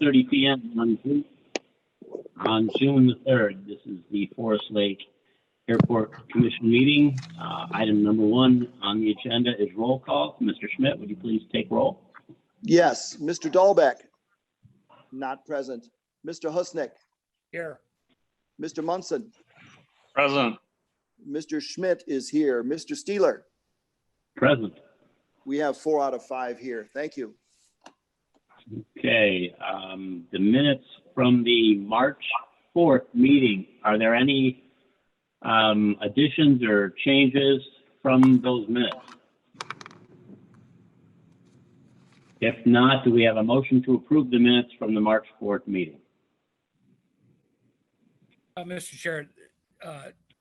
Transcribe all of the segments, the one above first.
4:30 p.m. on June the 3rd. This is the Forest Lake Airport Commission meeting. Item number 1 on the agenda is roll call. Mr. Schmidt, would you please take roll? Yes. Mr. Dahlbeck? Not present. Mr. Husnick? Here. Mr. Munson? Present. Mr. Schmidt is here. Mr. Steeler? Present. We have 4 out of 5 here. Thank you. Okay, the minutes from the March 4th meeting, are there any additions or changes from those minutes? If not, do we have a motion to approve the minutes from the March 4th meeting? Mr. Chair,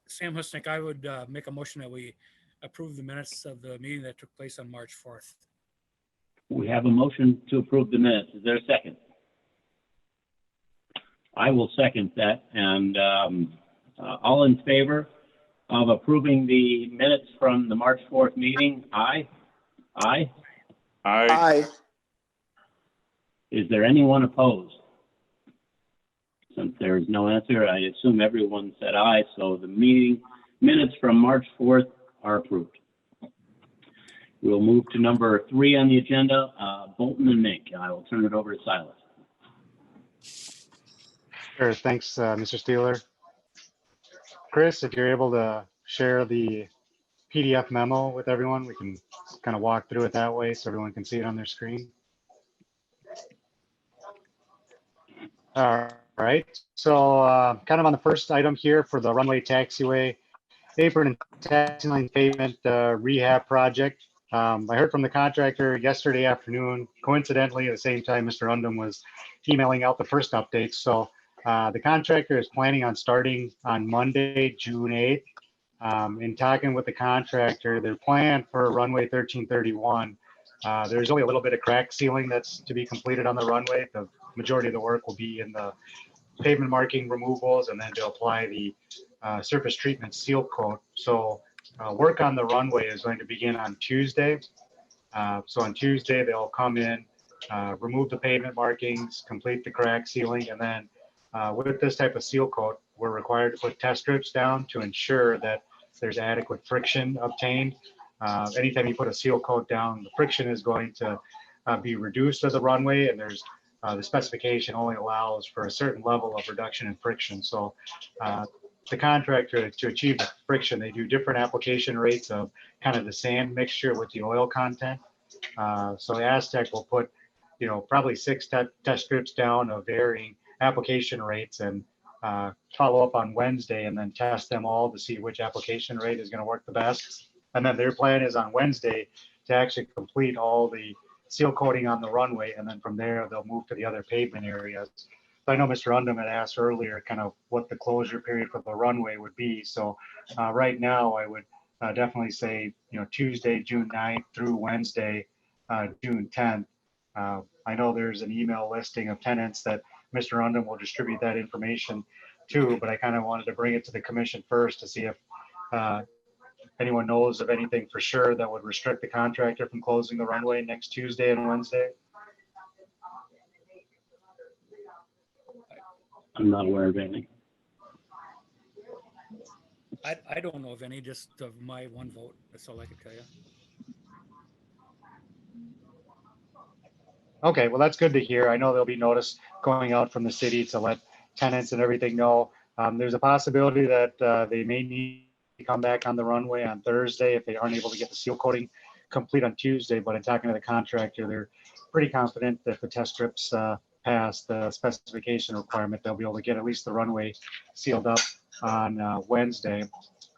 Sam Husnick, I would make a motion that we approve the minutes of the meeting that took place on March 4th. We have a motion to approve the minutes. Is there a second? I will second that. And all in favor of approving the minutes from the March 4th meeting? Aye. Aye. Aye. Aye. Is there anyone opposed? Since there is no answer, I assume everyone said aye. So the meeting minutes from March 4th are approved. We'll move to number 3 on the agenda, Bolton and Mink. I will turn it over to Silas. Sure, thanks, Mr. Steeler. Chris, if you're able to share the PDF memo with everyone, we can kind of walk through it that way so everyone can see it on their screen. All right, so kind of on the first item here for the runway taxiway apron and taxi line pavement rehab project. I heard from the contractor yesterday afternoon, coincidentally at the same time Mr. Undum was emailing out the first updates. So the contractor is planning on starting on Monday, June 8th. In talking with the contractor, their plan for runway 1331, there's only a little bit of crack sealing that's to be completed on the runway. The majority of the work will be in the pavement marking removals and then to apply the surface treatment seal coat. So work on the runway is going to begin on Tuesday. So on Tuesday, they'll come in, remove the pavement markings, complete the crack sealing, and then with this type of seal coat, we're required to put test strips down to ensure that there's adequate friction obtained. Anytime you put a seal coat down, the friction is going to be reduced as the runway, and there's the specification only allows for a certain level of reduction in friction. So the contractor, to achieve the friction, they do different application rates of kind of the sand mixture with the oil content. So Aztec will put, probably 6 test strips down of varying application rates and follow up on Wednesday and then test them all to see which application rate is going to work the best. And then their plan is on Wednesday to actually complete all the seal coating on the runway, and then from there they'll move to the other pavement areas. I know Mr. Undum had asked earlier kind of what the closure period for the runway would be. So right now I would definitely say, Tuesday, June 9th through Wednesday, June 10th. I know there's an email listing of tenants that Mr. Undum will distribute that information to, but I kind of wanted to bring it to the commission first to see if anyone knows of anything for sure that would restrict the contractor from closing the runway next Tuesday and Wednesday. I'm not aware of anything. I don't know of any, just of my one vote. That's all I can tell you. Okay, well, that's good to hear. I know there'll be notice going out from the city to let tenants and everything know. There's a possibility that they may need to come back on the runway on Thursday if they aren't able to get the seal coating complete on Tuesday. But in talking to the contractor, they're pretty confident that the test strips pass the specification requirement. They'll be able to get at least the runway sealed up on Wednesday.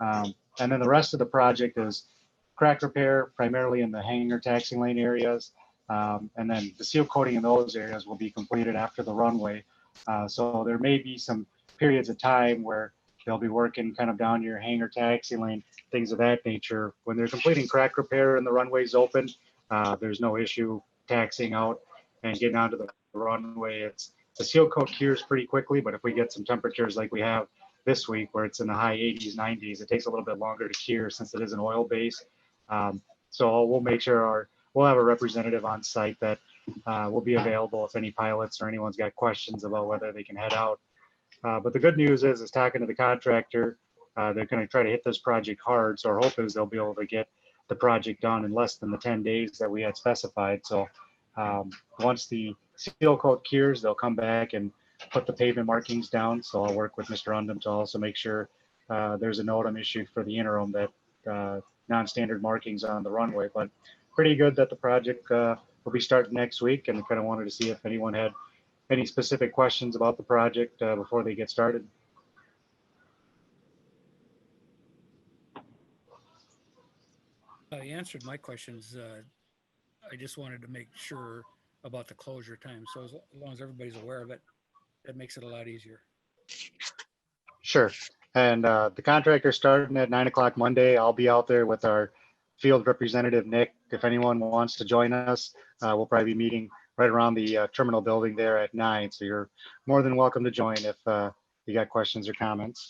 And then the rest of the project is crack repair, primarily in the hangar taxi lane areas. And then the seal coating in those areas will be completed after the runway. So there may be some periods of time where they'll be working kind of down your hangar taxi lane, things of that nature. When they're completing crack repair and the runway's open, there's no issue taxiing out and getting onto the runway. The seal coat cures pretty quickly, but if we get some temperatures like we have this week where it's in the high 80s, 90s, it takes a little bit longer to cure since it is an oil base. So we'll make sure we'll have a representative on site that we'll be available if any pilots or anyone's got questions about whether they can head out. But the good news is talking to the contractor, they're going to try to hit this project hard. So our hope is they'll be able to get the project done in less than the 10 days that we had specified. So once the seal coat cures, they'll come back and put the pavement markings down. So I'll work with Mr. Undum to also make sure there's a note issued for the interim that non-standard markings on the runway. But pretty good that the project will be starting next week, and kind of wanted to see if anyone had any specific questions about the project before they get started. You answered my questions. I just wanted to make sure about the closure time. So as long as everybody's aware of it, that makes it a lot easier. Sure. And the contractor starting at 9 o'clock Monday. I'll be out there with our field representative, Nick. If anyone wants to join us, we'll probably be meeting right around the terminal building there at 9. So you're more than welcome to join if you got questions or comments.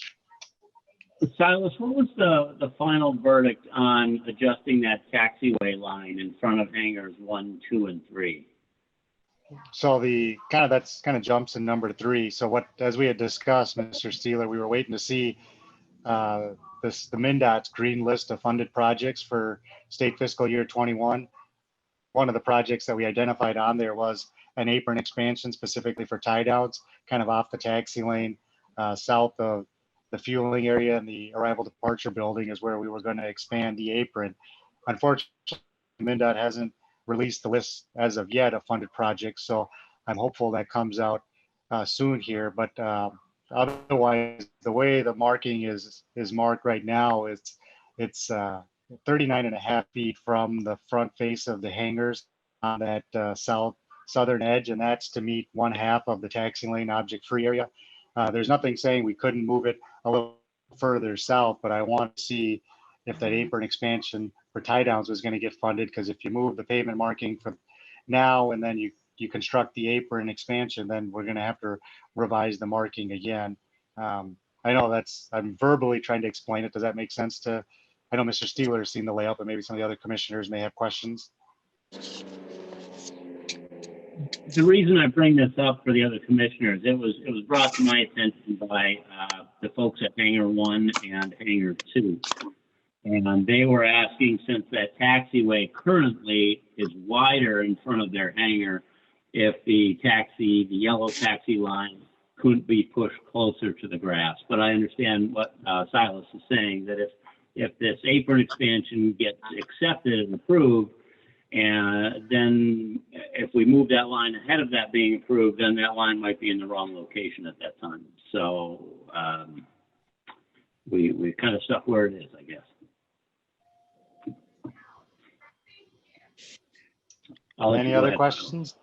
Silas, what was the final verdict on adjusting that taxiway line in front of hangars 1, 2, and 3? So that's kind of jumps in number 3. So as we had discussed, Mr. Steeler, we were waiting to see the MnDOT's green list of funded projects for state fiscal year 21. One of the projects that we identified on there was an apron expansion specifically for tie downs, kind of off the taxi lane, south of the fueling area, and the arrival departure building is where we were going to expand the apron. Unfortunately, MnDOT hasn't released the list as of yet of funded projects, so I'm hopeful that comes out soon here. But otherwise, the way the marking is marked right now, it's 39.5 feet from the front face of the hangars on that southern edge, and that's to meet 1/2 of the taxi lane object free area. There's nothing saying we couldn't move it a little further south, but I want to see if that apron expansion for tie downs was going to get funded, because if you move the pavement marking for now and then you construct the apron expansion, then we're going to have to revise the marking again. I know I'm verbally trying to explain it. Does that make sense I know Mr. Steeler has seen the layout, but maybe some of the other commissioners may have questions. The reason I bring this up for the other commissioners, it was brought to my attention by the folks at Hangar 1 and Hangar 2. And they were asking, since that taxiway currently is wider in front of their hangar, if the yellow taxi line couldn't be pushed closer to the grass. But I understand what Silas is saying, that if this apron expansion gets accepted and approved, and then if we move that line ahead of that being approved, then that line might be in the wrong location at that time. So we kind of stuck where it is, I guess. Any other questions?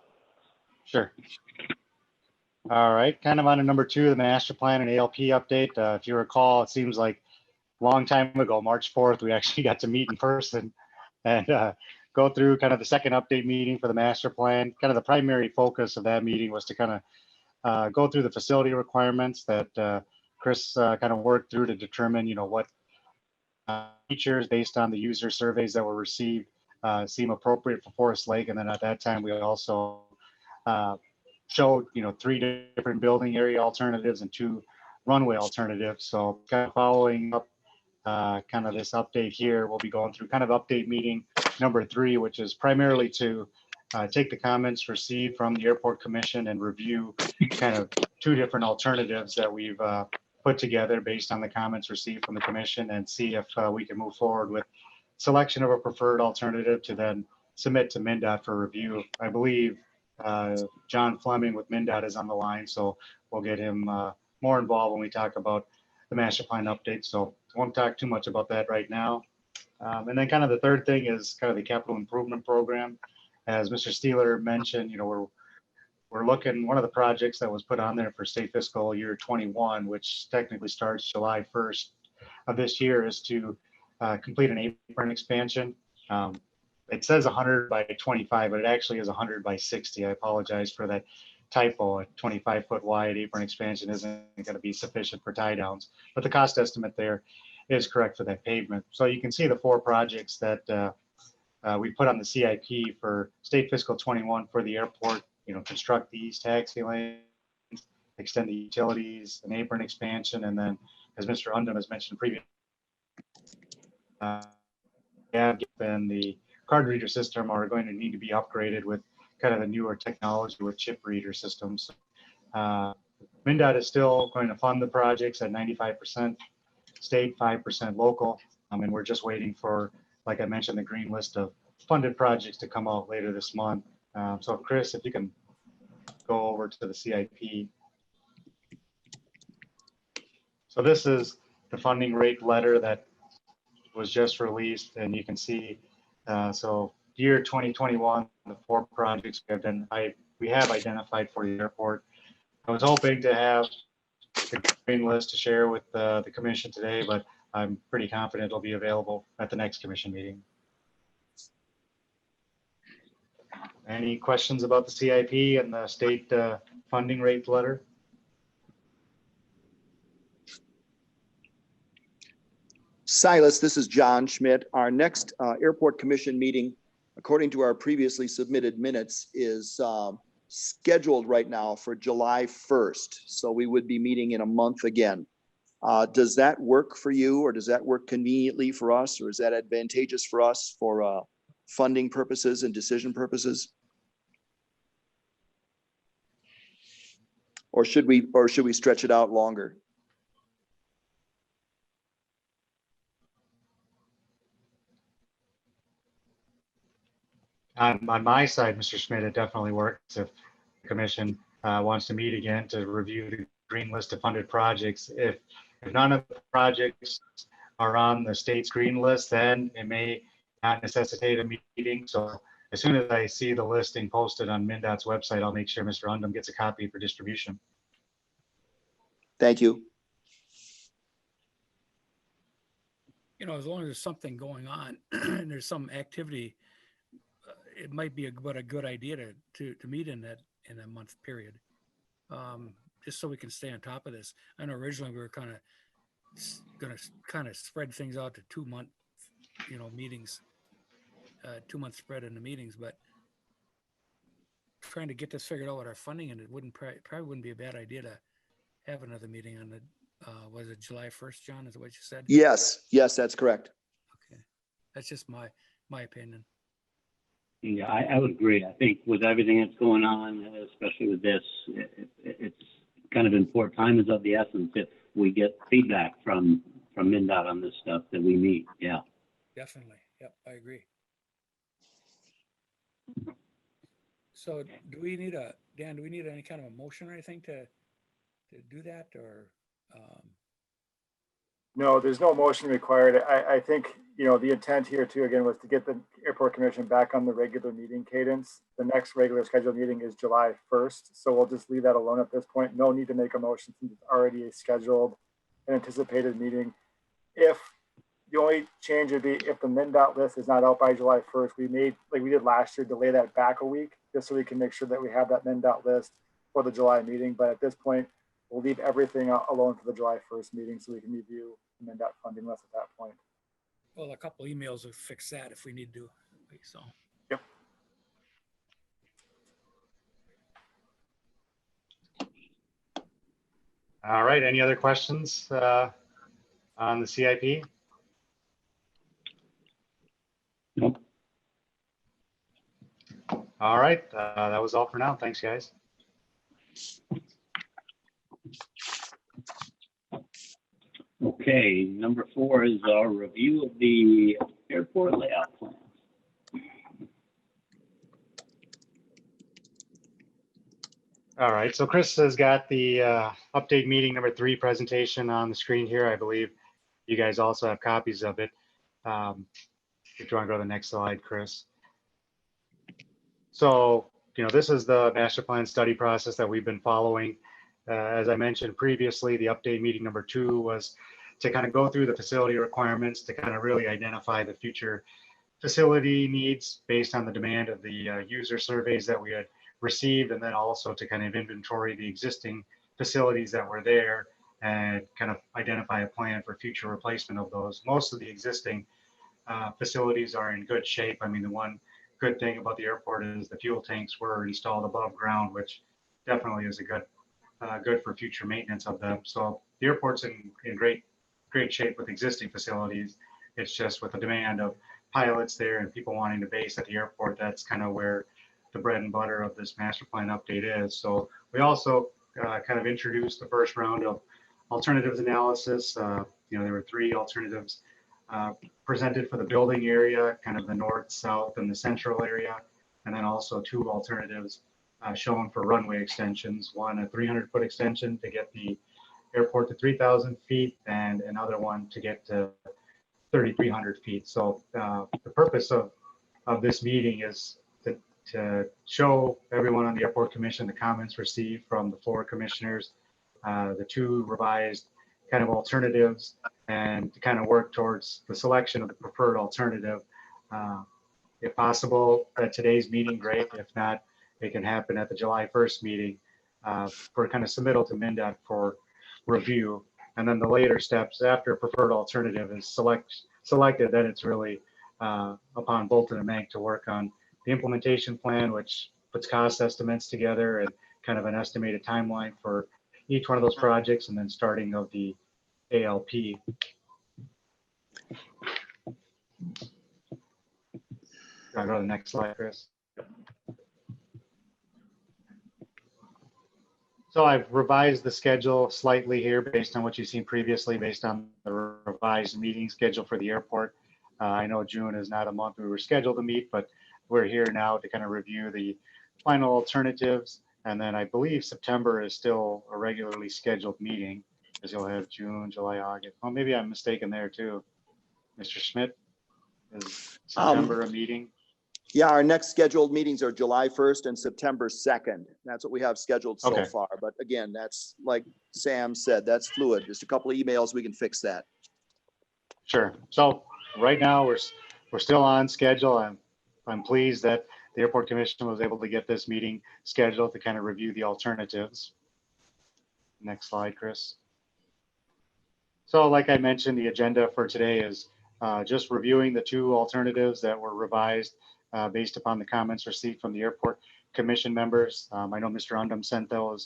Sure. All right, kind of on to number 2, the master plan and ALP update. If you recall, it seems like a long time ago, March 4th, we actually got to meet in person and go through kind of the second update meeting for the master plan. Kind of the primary focus of that meeting was to kind of go through the facility requirements that Chris kind of worked through to determine, what features based on the user surveys that were received seem appropriate for Forest Lake. And then at that time, we also showed, 3 different building area alternatives and 2 runway alternatives. So kind of following up kind of this update here, we'll be going through kind of update meeting number 3, which is primarily to take the comments received from the Airport Commission and review kind of 2 different alternatives that we've put together based on the comments received from the commission, and see if we can move forward with selection of a preferred alternative to then submit to MnDOT for review. I believe John Fleming with MnDOT is on the line, so we'll get him more involved when we talk about the master plan update. So I won't talk too much about that right now. And then kind of the third thing is kind of the capital improvement program. As Mr. Steeler mentioned, we're looking, one of the projects that was put on there for state fiscal year 21, which technically starts July 1st of this year, is to complete an apron expansion. It says 100 by 25, but it actually is 100 by 60. I apologize for that typo. A 25-foot wide apron expansion isn't going to be sufficient for tie downs, but the cost estimate there is correct for that pavement. So you can see the 4 projects that we put on the CIP for state fiscal 21 for the airport, construct these taxi lanes, extend the utilities, an apron expansion, and then, as Mr. Undum has mentioned previously, and the card reader system are going to need to be upgraded with kind of the newer technology with chip reader systems. MnDOT is still going to fund the projects at 95% state, 5% local, and we're just waiting for, like I mentioned, the green list of funded projects to come out later this month. So Chris, if you can go over to the CIP. So this is the funding rate letter that was just released, and you can see, so year 2021, the 4 projects we have identified for the airport. I was hoping to have the green list to share with the commission today, but I'm pretty confident it'll be available at the next commission meeting. Any questions about the CIP and the state funding rate letter? Silas, this is John Schmidt. Our next Airport Commission meeting, according to our previously submitted minutes, is scheduled right now for July 1st. So we would be meeting in a month again. Does that work for you, or does that work conveniently for us, or is that advantageous for us for funding purposes and decision purposes? Or should we stretch it out longer? On my side, Mr. Schmidt, it definitely works if the commission wants to meet again to review the green list of funded projects. If none of the projects are on the state's green list, then it may not necessitate a meeting. So as soon as I see the listing posted on MnDOT's website, I'll make sure Mr. Undum gets a copy for distribution. Thank you. As long as there's something going on and there's some activity, it might be a good idea to meet in a month period, just so we can stay on top of this. I know originally we were going to spread things out to 2-month, meetings, 2-month spread in the meetings, but trying to get this figured out with our funding, and it probably wouldn't be a bad idea to have another meeting on the, was it July 1st, John? Is that what you said? Yes, that's correct. Okay. That's just my opinion. Yeah, I would agree. I think with everything that's going on, especially with this, it's kind of important. Time is of the essence. If we get feedback from MnDOT on this stuff, that we meet. Yeah. Definitely. Yep, I agree. So do we need any kind of a motion or anything to do that, or? No, there's no motion required. I think, the intent here too, again, was to get the Airport Commission back on the regular meeting cadence. The next regular scheduled meeting is July 1st. So we'll just leave that alone at this point. No need to make a motion since it's already a scheduled and anticipated meeting. If the only change would be if the MnDOT list is not out by July 1st, we may, like we did last year, delay that back a week just so we can make sure that we have that MnDOT list for the July meeting. But at this point, we'll leave everything alone for the July 1st meeting so we can review the MnDOT funding list at that point. Well, a couple emails will fix that if we need to. So. Yep. All right. Any other questions on the CIP? Nope. All right. That was all for now. Thanks, guys. Okay, number 4 is our review of the airport layout plan. All right, so Chris has got the update meeting number 3 presentation on the screen here. I believe you guys also have copies of it. If you want to go to the next slide, Chris. So, this is the master plan study process that we've been following. As I mentioned previously, the update meeting number 2 was to kind of go through the facility requirements to kind of really identify the future facility needs based on the demand of the user surveys that we had received, and then also to kind of inventory the existing facilities that were there and kind of identify a plan for future replacement of those. Most of the existing facilities are in good shape. I mean, the one good thing about the airport is the fuel tanks were installed above ground, which definitely is a good for future maintenance of them. So the airport's in great shape with existing facilities. It's just with the demand of pilots there and people wanting to base at the airport, that's kind of where the bread and butter of this master plan update is. So we also kind of introduced the first round of alternatives analysis. There were 3 alternatives presented for the building area, kind of the north, south, and the central area, and then also 2 alternatives shown for runway extensions. One, a 300-foot extension to get the airport to 3,000 feet, and another one to get to 3,300 feet. So the purpose of this meeting is to show everyone on the airport commission the comments received from the 4 commissioners, the 2 revised kind of alternatives, and to kind of work towards the selection of the preferred alternative. If possible, at today's meeting, great. If not, it can happen at the July 1st meeting for kind of submittal to MnDOT for review. And then the later steps after a preferred alternative is selected, then it's really upon Bolton and Mank to work on the implementation plan, which puts cost estimates together and kind of an estimated timeline for each one of those projects, and then starting of the ALP. I'll go to the next slide, Chris. So I've revised the schedule slightly here based on what you've seen previously, based on the revised meeting schedule for the airport. I know June is not a month we were scheduled to meet, but we're here now to kind of review the final alternatives. And then I believe September is still a regularly scheduled meeting, because you'll have June, July, August. Well, maybe I'm mistaken there too. Mr. Schmidt, is September a meeting? Yeah, our next scheduled meetings are July 1st and September 2nd. That's what we have scheduled so Okay. far. But again, that's like Sam said, that's fluid. Just a couple of emails, we can fix that. Sure. So right now we're still on schedule. I'm pleased that the airport commission was able to get this meeting scheduled to kind of review the alternatives. Next slide, Chris. So like I mentioned, the agenda for today is just reviewing the 2 alternatives that were revised based upon the comments received from the airport commission members. I know Mr. Undum sent the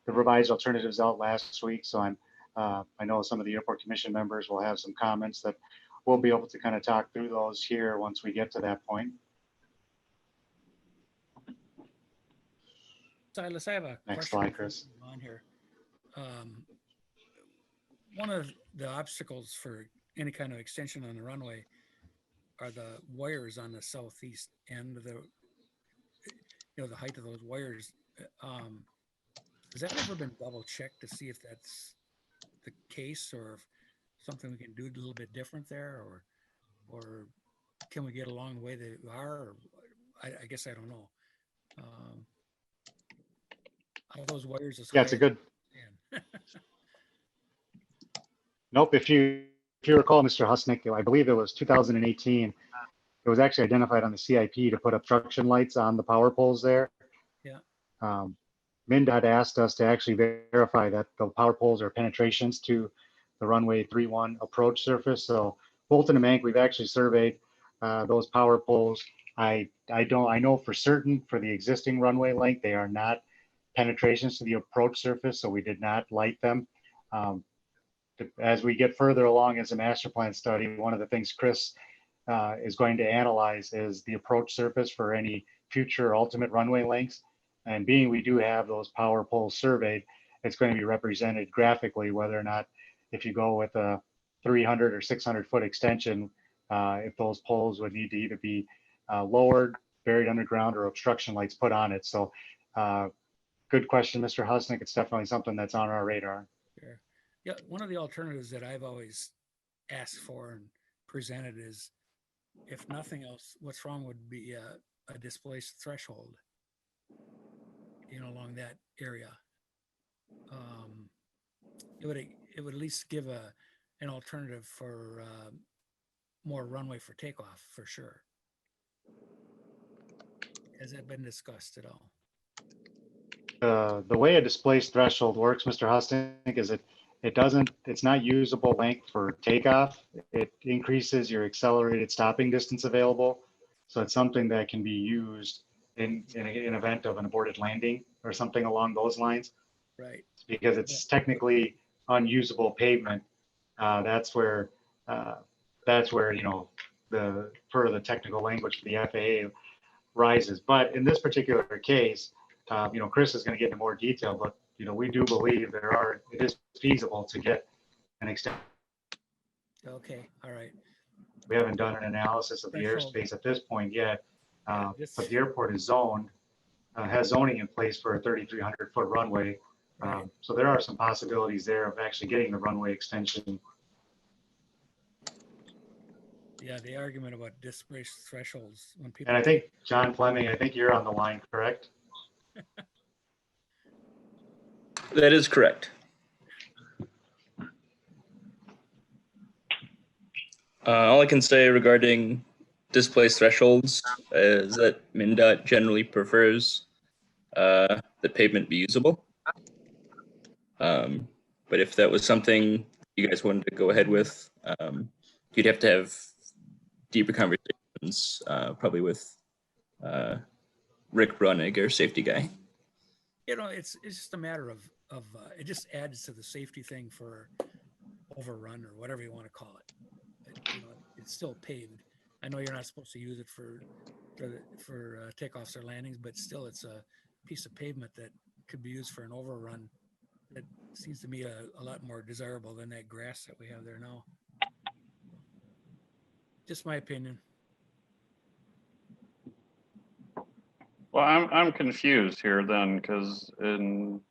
revised alternatives out last week. So I know some of the airport commission members will have some comments that we'll be able to kind of talk through those here once we get to that point. Silas, I have a Next question slide, Chris. on here. One of the obstacles for any kind of extension on the runway are the wires on the southeast end of the height of those wires. Has that ever been double checked to see if that's the case, or if something we can do a little bit different there, or can we get along the way they are? Or I guess I don't know. All those wires. Yeah, it's a good. Nope. If you recall, Mr. Husnick, I believe it was 2018. It was actually identified on the CIP to put obstruction lights on the power poles there. Yeah. MnDOT asked us to actually verify that the power poles are penetrations to the runway 31 approach surface. So Bolton and Mank, we've actually surveyed those power poles. I know for certain for the existing runway length, they are not penetrations to the approach surface, so we did not light them. As we get further along as a master plan study, one of the things Chris is going to analyze is the approach surface for any future ultimate runway lengths. And being we do have those power poles surveyed, it's going to be represented graphically whether or not, if you go with a 300 or 600 foot extension, if those poles would need to either be lowered, buried underground, or obstruction lights put on it. So good question, Mr. Husnick. It's definitely something that's on our radar. Sure. Yeah, one of the alternatives that I've always asked for and presented is, if nothing else, what's wrong would be a displaced threshold, along that area. It would at least give an alternative for more runway for takeoff, for sure. Has that been discussed at all? The way a displaced threshold works, Mr. Husnick, is it's not usable length for takeoff. It increases your accelerated stopping distance available. So it's something that can be used in an event of an aborted landing or something along those lines, Right. because it's technically unusable pavement. That's where, you know, per the technical language for the FAA rises. But in this particular case, you know, Chris is going to get into more detail, but you know, we do believe it is feasible to get an extension. Okay, all right. We haven't done an analysis of the Threshold. airspace at this point yet, Yeah, but the airport is zoned, has zoning in place for a 3,300-foot runway. Right. So there are some possibilities there of actually getting the runway extension. Yeah, the argument about displaced thresholds when people. And I think, John Fleming, I think you're on the line, correct? That is correct. All I can say regarding displaced thresholds is that MnDOT generally prefers that pavement be usable. But if that was something you guys wanted to go ahead with, you'd have to have deeper conversations, probably with Rick Brunig, our safety guy. You know, it's just a matter of it just adds to the safety thing for overrun or whatever you want to call it. You know, it's still paved. I know you're not supposed to use it for takeoffs or landings, but still, it's a piece of pavement that could be used for an overrun. That seems to me a lot more desirable than that grass that we have there now. Just my opinion. Well, I'm confused here then, because I'm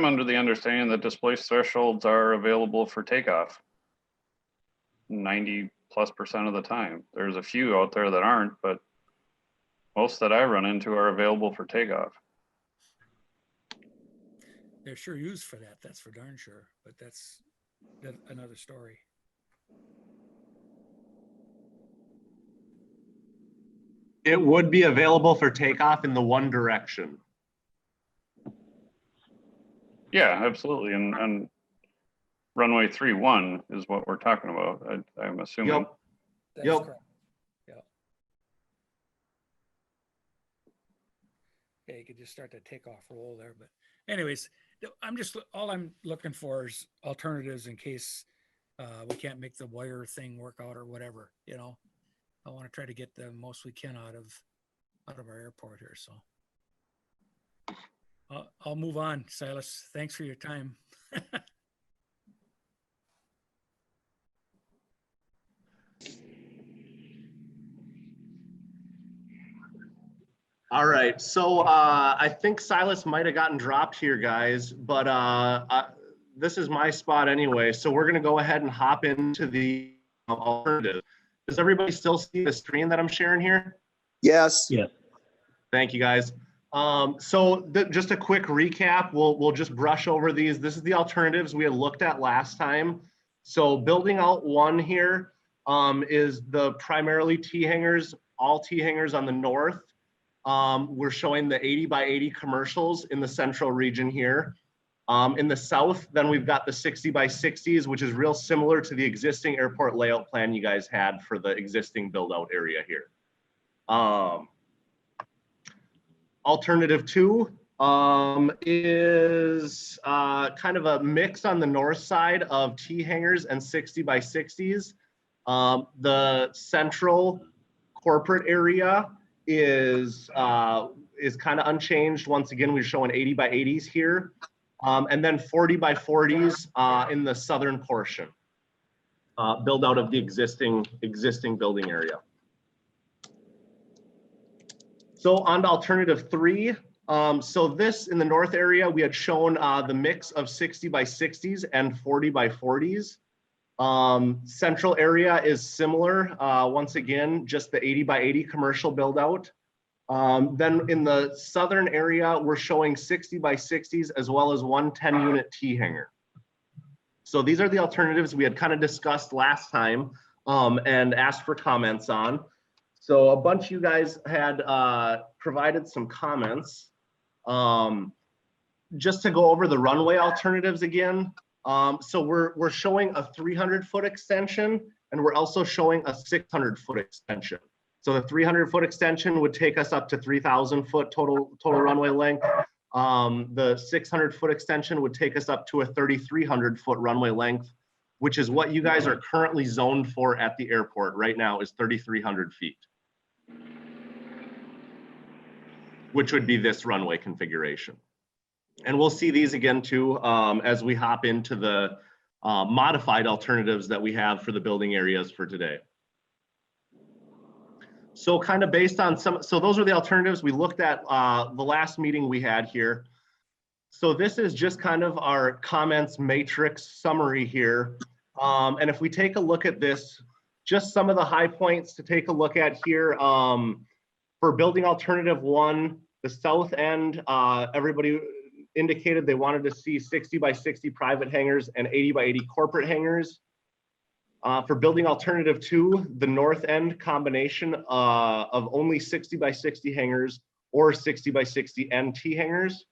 under the understanding that displaced thresholds are available for takeoff 90+% of the time. There's a few out there that aren't, but most that I run into are available for takeoff. They're sure used for that. That's for darn sure. But that's another story. It would be available for takeoff in the one direction. Yeah, absolutely. And runway 3-1 is what we're talking about, I'm assuming. Yep. That's Yep. correct. Yeah. Yeah, you could just start the takeoff roll there. But anyways, all I'm looking for is alternatives in case we can't make the wire thing work out or whatever, you know. I want to try to get the most we can out of our airport here. So I'll move on, Silas. Thanks for your time. All right, so I think Silas might have gotten dropped here, guys, but this is my spot anyway. So we're gonna go ahead and hop into the alternative. Does everybody still see the screen that I'm sharing here? Yes. Yes. Thank you, guys. So just a quick recap. We'll just brush over these. This is the alternatives we had looked at last time. So building out one here is the primarily T-hangers, all T-hangers on the north. We're showing the 80 by 80 commercials in the central region here. In the south, then we've got the 60 by 60s, which is real similar to the existing airport layout plan you guys had for the existing build out area here. Alternative 2 is kind of a mix on the north side of T-hangers and 60 by 60s. The central corporate area is kind of unchanged. Once again, we're showing 80 by 80s here. And then 40 by 40s in the southern portion, build out of the existing building area. So on to alternative 3. So this in the north area, we had shown the mix of 60 by 60s and 40 by 40s. Central area is similar. Once again, just the 80 by 80 commercial build out. Then in the southern area, we're showing 60 by 60s as well as one 10-unit T-hanger. So these are the alternatives we had kind of discussed last time and asked for comments on. So a bunch of you guys had provided some comments. just to go over the runway alternatives again. So we're showing a 300-foot extension, and we're also showing a 600-foot extension. So the 300-foot extension would take us up to 3,000-foot total runway length. The 600-foot extension would take us up to a 3,300-foot runway length, which is what you guys are currently zoned for at the airport right now, is 3,300 feet, which would be this runway configuration. And we'll see these again too as we hop into the modified alternatives that we have for the building areas for today. So kind of based on so those are the alternatives we looked at the last meeting we had here. So this is just kind of our comments matrix summary here. And if we take a look at this, just some of the high points to take a look at here. For building alternative 1, the south end, everybody indicated they wanted to see 60 by 60 private hangars and 80 by 80 corporate hangars. For building alternative 2, the north end combination of only 60 by 60 hangars or 60 by 60 NT hangars.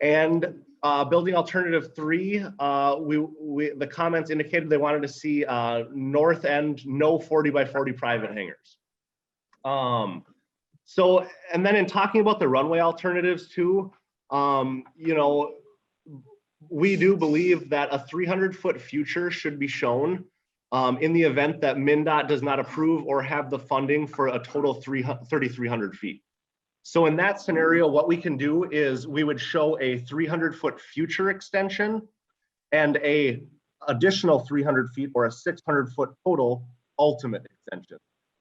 And building alternative 3, the comments indicated they wanted to see north end, no 40 by 40 private hangars. So, and then in talking about the runway alternatives too, you know, we do believe that a 300-foot future should be shown in the event that MnDOT does not approve or have the funding for a total 3,300 feet. So in that scenario, what we can do is we would show a 300-foot future extension and a additional 300 feet or a 600-foot total ultimate extension.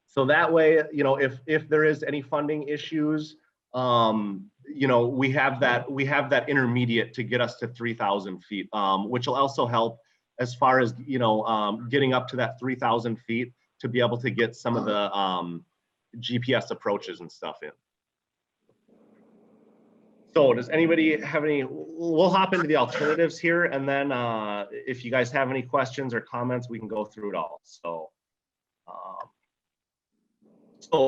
So that way, you know, if there is any funding issues, you know, we have that intermediate to get us to 3,000 feet, which will also help as far as, you know, getting up to that 3,000 feet to be able to get some of the GPS approaches and stuff in. So does anybody have any, we'll hop into the alternatives here, and then if you guys have any questions or comments, we can go through it all. So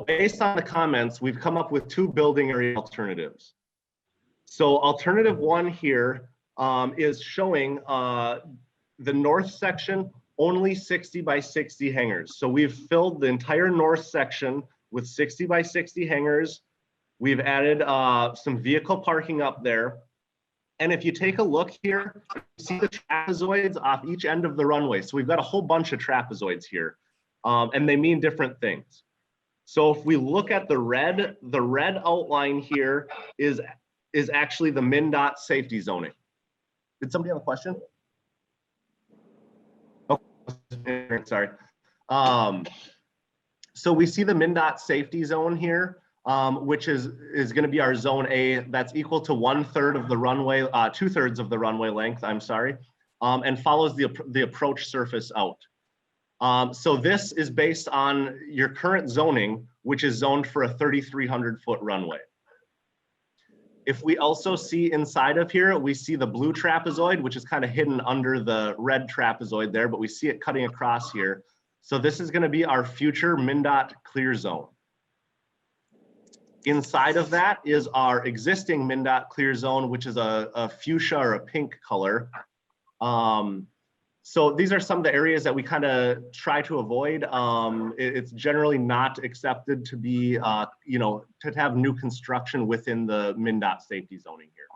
based on the comments, we've come up with 2 building area alternatives. So alternative 1 here is showing the north section only 60 by 60 hangars. So we've filled the entire north section with 60 by 60 hangars. We've added some vehicle parking up there. And if you take a look here, you see the trapezoids off each end of the runway. So we've got a whole bunch of trapezoids here, and they mean different things. So if we look at the red outline here is actually the MnDOT safety zoning. Did somebody have a question? Oh, sorry. So we see the MnDOT safety zone here, which is going to be our zone A. That's equal to 1/3 of the runway, 2/3 of the runway length. I'm sorry, and follows the approach surface out. So this is based on your current zoning, which is zoned for a 3,300-foot runway. If we also see inside of here, we see the blue trapezoid, which is kind of hidden under the red trapezoid there, but we see it cutting across here. So this is going to be our future MnDOT clear zone. Inside of that is our existing MnDOT clear zone, which is a fuchsia or a pink color. So these are some of the areas that we kind of try to avoid. It's generally not accepted to be, you know, to have new construction within the MnDOT safety zoning here.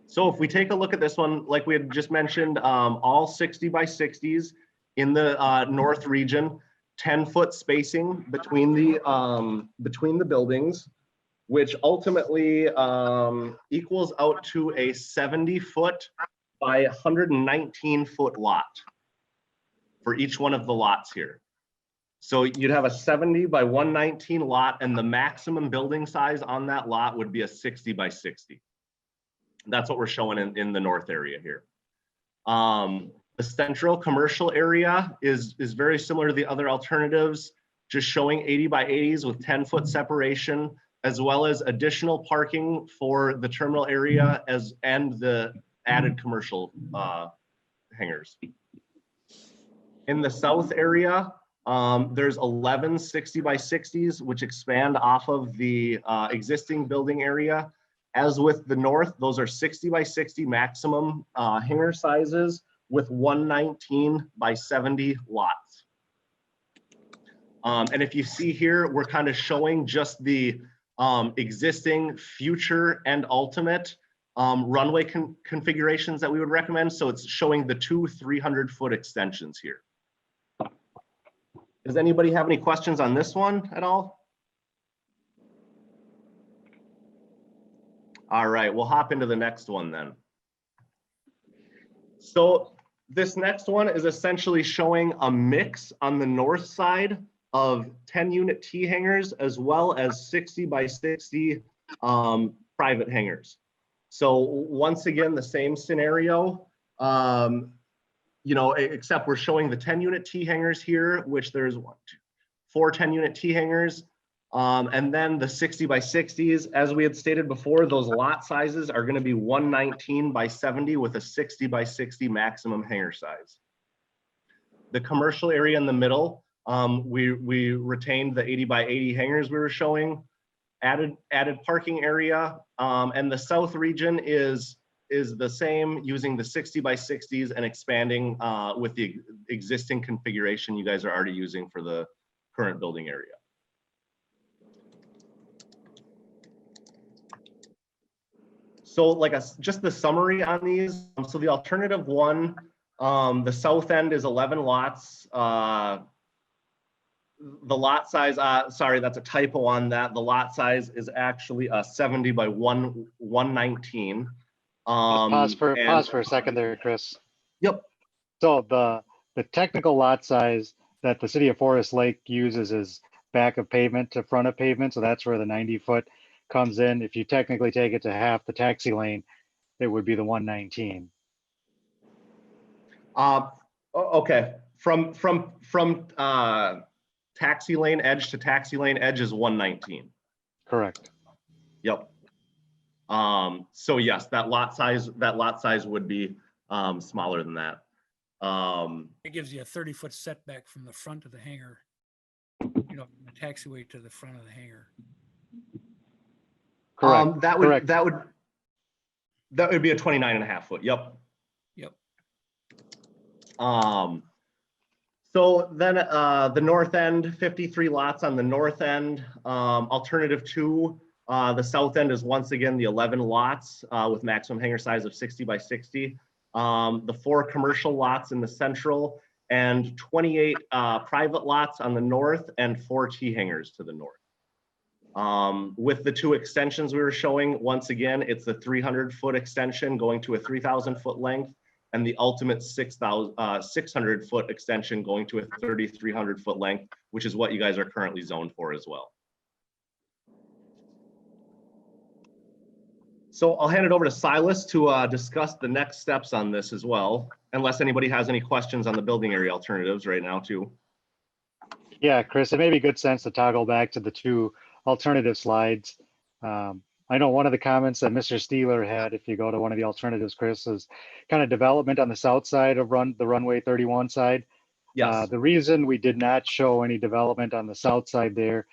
So if we take a look at this one, like we had just mentioned, all 60 by 60s in the north region, 10-foot spacing between the buildings, which ultimately equals out to a 70-foot by 119-foot lot for each one of the lots here. So you'd have a 70 by 119 lot, and the maximum building size on that lot would be a 60 by 60. That's what we're showing in the north area here. The central commercial area is very similar to the other alternatives, just showing 80 by 80s with 10-foot separation, as well as additional parking for the terminal area and the added commercial hangars. In the south area, there's 11 60 by 60s, which expand off of the existing building area, As with the north, those are 60 by 60 maximum hangar sizes with 119 by 70 lots. And if you see here, we're kind of showing just the existing, future, and ultimate runway configurations that we would recommend. So it's showing the two 300-foot extensions here. Does anybody have any questions on this one at all? All right, we'll hop into the next one then. So this next one is essentially showing a mix on the north side of 10-unit T hangars as well as 60 by 60 private hangars. So once again, the same scenario, you know, except we're showing the 10-unit T hangars here, which there's 4 10-unit T hangars. And then the 60 by 60s, as we had stated before, those lot sizes are going to be 119 by 70 with a 60 by 60 maximum hangar size. The commercial area in the middle, we retained the 80 by 80 hangars we were showing, added parking area, and the south region is the same, using the 60 by 60s and expanding with the existing configuration you guys are already using for the current building area. So like just the summary on these. So the alternative one, the south end is 11 lots. The lot size, sorry, that's a typo on that. The lot size is actually 70 by 119. Pause for a second there, Chris. Yep. So the technical lot size that the city of Forest Lake uses is back of pavement to front of pavement. So that's where the 90-foot comes in. If you technically take it to half the taxi lane, it would be the 119. Okay. From taxi lane edge to taxi lane edge is 119. Correct. Yep. So yes, that lot size would be smaller than that. It gives you a 30-foot setback from the front of the hangar, you know, from the taxiway to the front of the hangar. Correct. That Correct. would be a 29.5 foot. Yep. Yep. So then the north end, 53 lots on the north end. Alternative 2, the south end is once again the 11 lots with maximum hangar size of 60 by 60. The 4 commercial lots in the central and 28 private lots on the north and 4 T hangars to the north. With the 2 extensions we were showing, once again, it's the 300-foot extension going to a 3,000-foot length, and the ultimate 600-foot extension going to a 3,300-foot length, which is what you guys are currently zoned for as well. So I'll hand it over to Silas to discuss the next steps on this as well, unless anybody has any questions on the building area alternatives right now too. Yeah, Chris, it may be good sense to toggle back to the 2 alternative slides. I know one of the comments that Mr. Steeler had, if you go to one of the alternatives, Chris, is kind of development on the south side of the runway 31 side. Yes. The reason we did not show any development on the south side there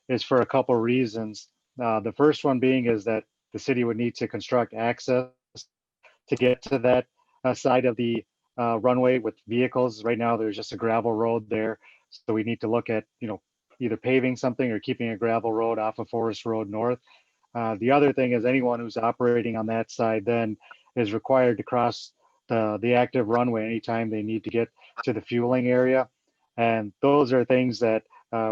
is for a couple of reasons. The first one being is that the city would need to construct access to get to that side of the runway with vehicles. Right now, there's just a gravel road there. So we need to look at, you know, either paving something or keeping a gravel road off of Forest Road North. The other thing is anyone who's operating on that side then is required to cross the active runway anytime they need to get to the fueling area. And those are things that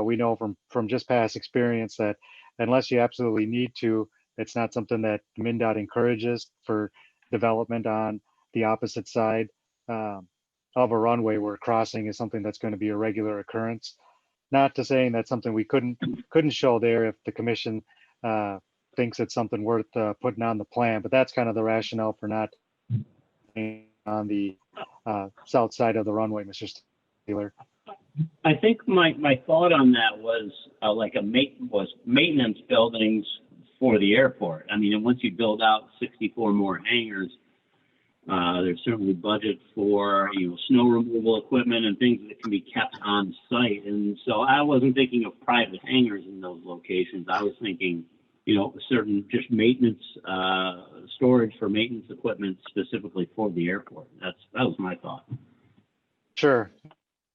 we know from just past experience that unless you absolutely need to, it's not something that MnDOT encourages for development on the opposite side of a runway where crossing is something that's going to be a regular occurrence. Not to saying that's something we couldn't show there if the commission thinks it's something worth putting on the plan, but that's kind of the rationale for not on the south side of the runway, Mr. Steeler. I think my thought on that was maintenance buildings for the airport. I mean, and once you build out 64 more hangars, there's certainly budget for, you know, snow removal equipment and things that can be kept on site. And so I wasn't thinking of private hangars in those locations. I was thinking, certain just maintenance, storage for maintenance equipment specifically for the airport. That was my thought. Sure.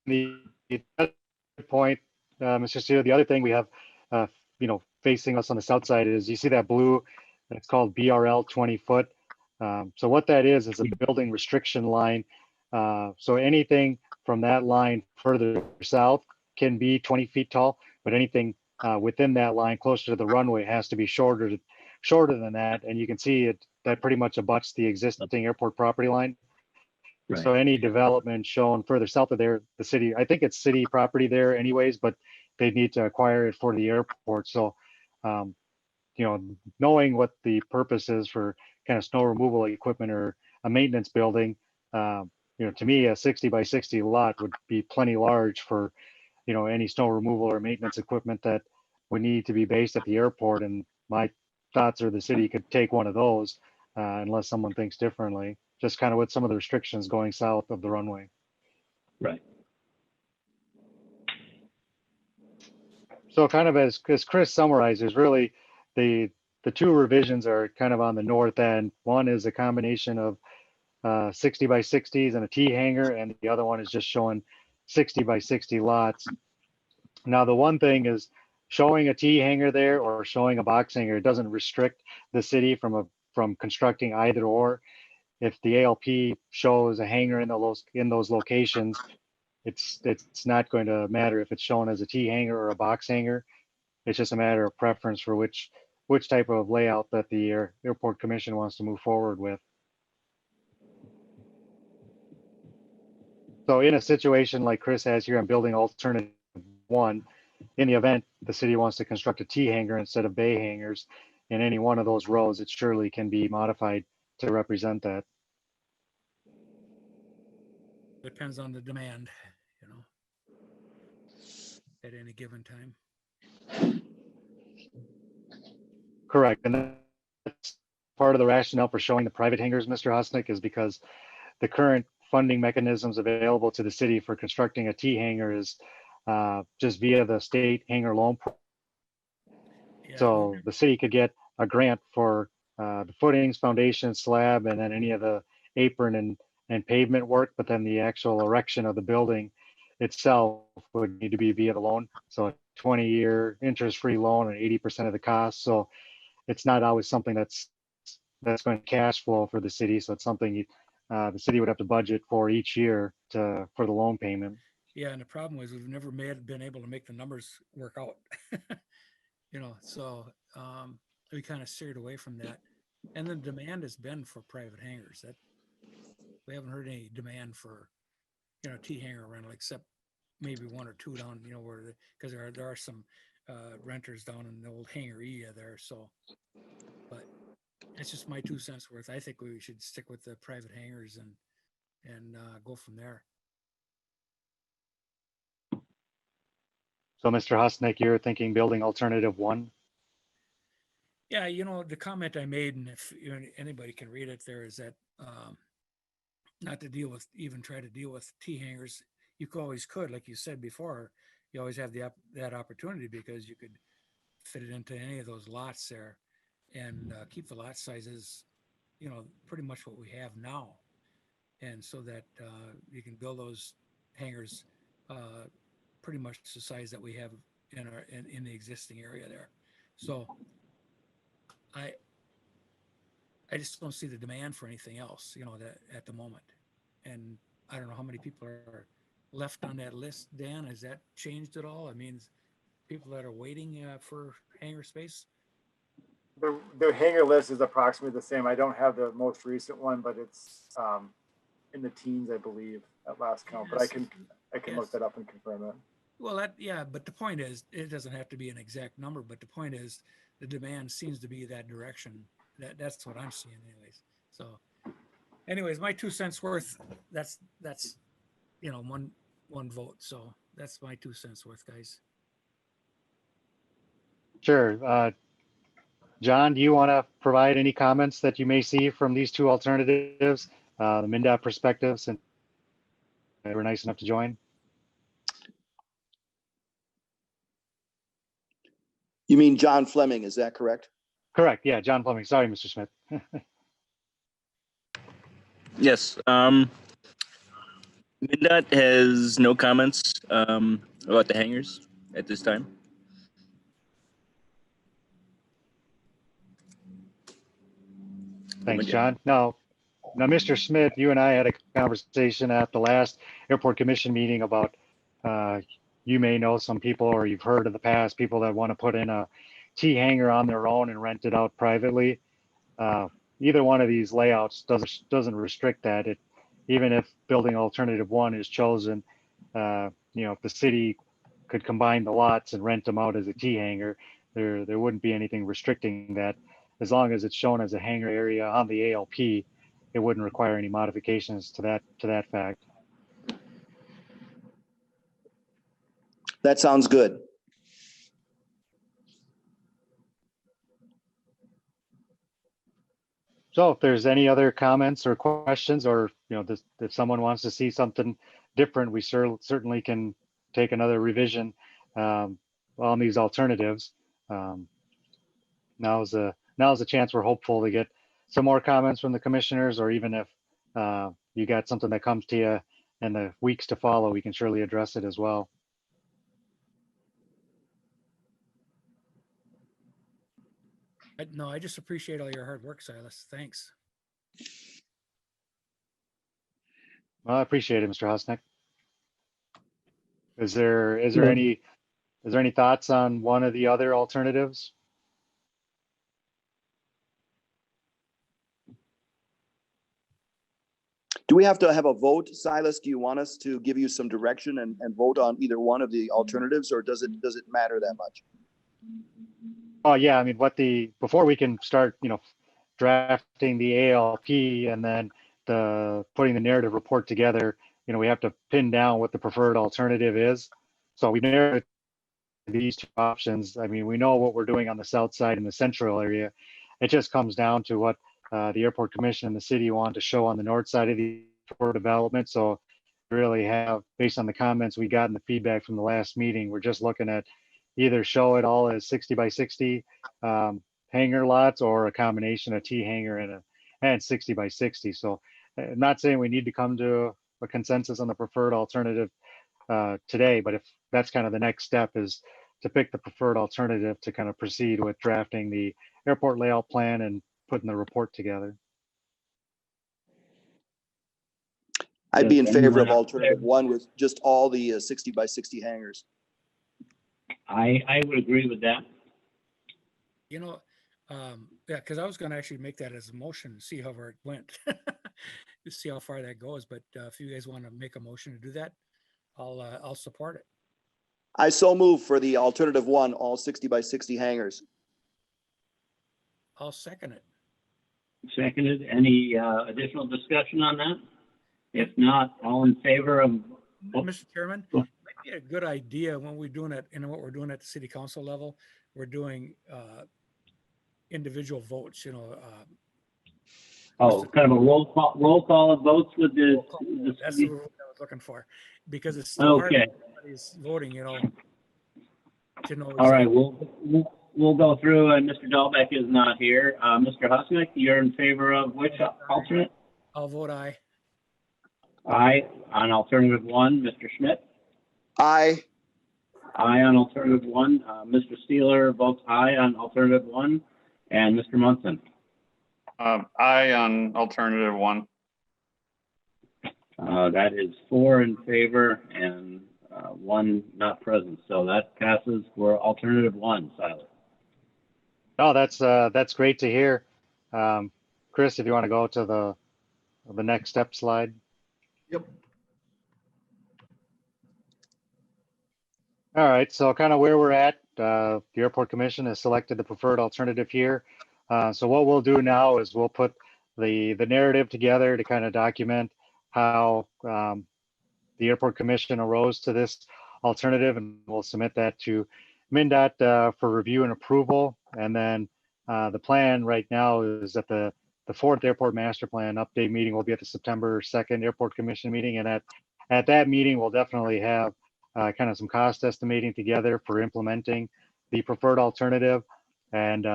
The other point, Mr. Steele, the other thing we have, facing us on the south side is you see that blue, it's called BRL 20 foot. So what that is a building restriction line. So anything from that line further south can be 20 feet tall, but anything within that line closer to the runway has to be shorter than that. And you can see that pretty much abuts the existing airport property line. Right. So any development shown further south of there, the city, I think it's city property there anyways, but they need to acquire it for the airport. So, knowing what the purpose is for kind of snow removal equipment or a maintenance building, to me, a 60 by 60 lot would be plenty large for, any snow removal or maintenance equipment that would need to be based at the airport. And my thoughts are the city could take one of those unless someone thinks differently, just kind of with some of the restrictions going south of the runway. Right. So kind of as Chris summarized, there's really the two revisions are kind of on the north end. One is a combination of 60 by 60s and a T hanger, and the other one is just showing 60 by 60 lots. Now, the one thing is showing a T hanger there or showing a box hanger, it doesn't restrict the city from constructing either or. If the ALP shows a hanger in those locations, it's not going to matter if it's shown as a T hanger or a box hanger. It's just a matter of preference for which type of layout that the airport commission wants to move forward with. So in a situation like Chris has here, I'm building alternative 1. In the event the city wants to construct a T hanger instead of bay hangers in any one of those rows, it surely can be modified to represent that. Depends on the demand, at any given time. Correct. And that's part of the rationale for showing the private hangars, Mr. Husnick, is because the current funding mechanisms available to the city for constructing a T hanger is just via the state hangar loan. Yeah. So the city could get a grant for the footings, foundation, slab, and then any of the apron and pavement work, but then the actual erection of the building itself would need to be via the loan. So a 20-year interest-free loan and 80% of the cost. So it's not always something that's going to cash flow for the city. So it's something the city would have to budget for each year for the loan payment. Yeah, and the problem was we've never been able to make the numbers work out. So we kind of steered away from that. And the demand has been for private hangars. That we haven't heard any demand for, T hanger rental, except maybe one or two down, where because there are some renters down in the old hangar area there. So, but it's just my 2 cents worth. I think we should stick with the private hangars and go from there. So Mr. Husnick, you're thinking building alternative 1? Yeah, the comment I made, and if anybody can read it, there is that not to try to deal with T hangers. You could, like you said before, you always have that opportunity because you could fit it into any of those lots there and keep the lot sizes, pretty much what we have now. And so that you can build those hangars pretty much the size that we have in the existing area there. So I just don't see the demand for anything else, that at the moment. And I don't know how many people are left on that list, Dan. Has that changed at all? I mean, people that are waiting for hangar space? The hangar list is approximately the same. I don't have the most recent one, but it's in the teens, I believe, at last count. But I can look that up and confirm it. Well, but the point is, it doesn't have to be an exact number. But the point is, the demand seems to be that direction. That's what I'm seeing, anyways. So, anyways, my 2 cents worth. That's one vote. So that's my 2 cents worth, guys. Sure. John, do you want to provide any comments that you may see from these two alternatives, the MnDOT perspectives, and they were nice enough to join? You mean John Fleming, is that correct? Correct. Yeah, John Plumbing. Sorry, Mr. Smith. Yes. MnDOT has no comments about the hangars at this time. Thanks, John. Now, Mr. Smith, you and I had a conversation at the last airport commission meeting about, you may know some people, or you've heard in the past, people that want to put in a T hangar on their own and rent it out privately. Either one of these layouts doesn't restrict that. Even if building alternative one is chosen, if the city could combine the lots and rent them out as a T hangar, there wouldn't be anything restricting that. As long as it's shown as a hangar area on the ALP, it wouldn't require any modifications to that fact. That sounds good. So if there's any other comments or questions, or if someone wants to see something different, we certainly can take another revision on these alternatives. Now's a chance. We're hopeful to get some more comments from the commissioners, or even if you got something that comes to you in the weeks to follow, we can surely address it as well. No, I just appreciate all your hard work, Silas. Thanks. Well, I appreciate it, Mr. Hosnick. Is there any thoughts on one of the other alternatives? Do we have to have a vote, Silas? Do you want us to give you some direction and vote on either one of the alternatives, or does it matter that much? Oh yeah, I mean, before we can start, drafting the ALP and then putting the narrative report together, we have to pin down what the preferred alternative is. So we narrowed these two options. I mean, we know what we're doing on the south side in the central area. It just comes down to what the airport commission and the city want to show on the north side of the airport development. So really have, based on the comments we got and the feedback from the last meeting, we're just looking at either show it all as 60 by 60 hangar lots, or a combination of T hangar and 60 by 60. So I'm not saying we need to come to a consensus on the preferred alternative today, but if that's kind of the next step, is to pick the preferred alternative to kind of proceed with drafting the airport layout plan and putting the report together. I'd be in favor of alternative one with just all the 60 by 60 hangars. I would agree with that. Yeah, because I was going to actually make that as a motion, see how far it went, to see how far that goes. But if you guys want to make a motion to do that, I'll support it. I so move for the alternative one, all 60 by 60 hangars. I'll second it. Seconded. Any additional discussion on that? If not, all in favor of? Mr. Chairman, it might be a good idea when we're doing it, and what we're doing at the city council level, we're doing individual votes. Kind of a roll call of votes with the That's the word I was looking for, because it's so hard when everybody's voting, to know. All right, we'll go through, and Mr. Dahlbeck is not here. Mr. Husnick, you're in favor of which alternate? I'll vote aye. Aye on alternative one. Mr. Schmidt? Aye. Aye on alternative one. Mr. Steeler votes aye on alternative one. And Mr. Munson? Aye on alternative one. That is 4 in favor and 1 not present. So that passes for alternative one, Silas. Oh, that's great to hear. Chris, if you want to go to the next step slide. Yep. All right, so kind of where we're at, the airport commission has selected the preferred alternative here. So what we'll do now is we'll put the narrative together to kind of document how the airport commission arose to this alternative, and we'll submit that to MnDOT for review and approval. And then the plan right now is that the 4th airport master plan update meeting will be at the September 2nd airport commission meeting. And at that meeting, we'll definitely have kind of some cost estimating together for implementing the preferred alternative. And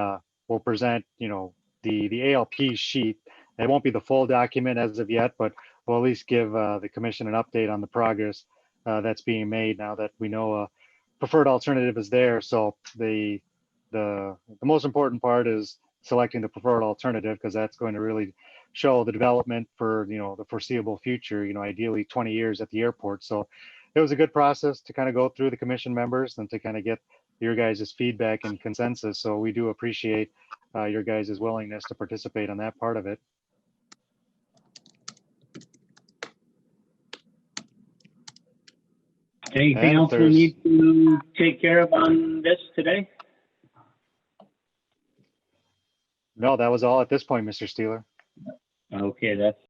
we'll present, the ALP sheet. It won't be the full document as of yet, but we'll at least give the commission an update on the progress that's being made now that we know a preferred alternative is there. So the most important part is selecting the preferred alternative, because that's going to really show the development for the foreseeable future, ideally 20 years at the airport. So it was a good process to kind of go through the commission members and to kind of get your guys' feedback and consensus. So we do appreciate your guys' willingness to participate on that part of it. Anything And if else we there's- need to take care of on this today? No, that was all at this point, Mr. Steeler. Okay, that's